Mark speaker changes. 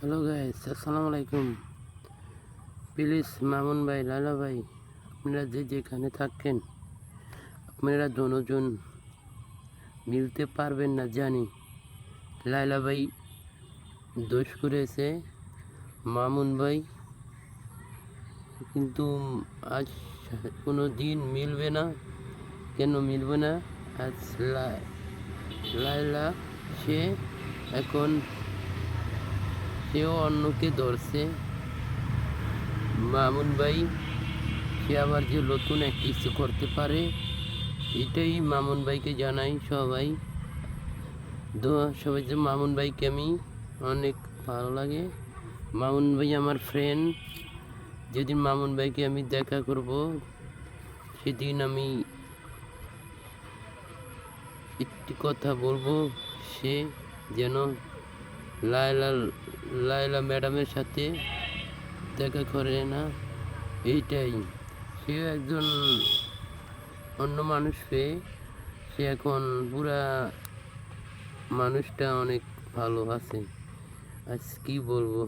Speaker 1: Hello guys, আসসালামু আলাইকুম। Please Mamun ভাই, লালা ভাই, আপনারা যেখানে থাকেন আপনারা দুজন মিলতে পারবেন না জানি। লাইলা ভাই দোষ করেছে, মামুন ভাই কিন্তু আজ কোনো দিন মিলবে না। কেন মিলবে না? আজ লাইলা সে এখন সেও অন্যকে ধরছে। মামুন ভাই সে আবার যে নতুন এক কিছু করতে পারে, এটাই মামুন ভাইকে জানাই সবাই। সবাই যে মামুন ভাইকে আমি অনেক ভালো লাগে। মামুন ভাই আমার ফ্রেন্ড। যেদিন মামুন ভাইকে আমি দেখা করব সেদিন আমি একটি কথা বলবো, সে যেন লায়লা লায়লা ম্যাডামের সাথে দেখা করে না। এইটাই, সে একজন অন্য মানুষ পেয়ে সে এখন পুরা মানুষটা অনেক ভালো আছে। আজ কি বলবো।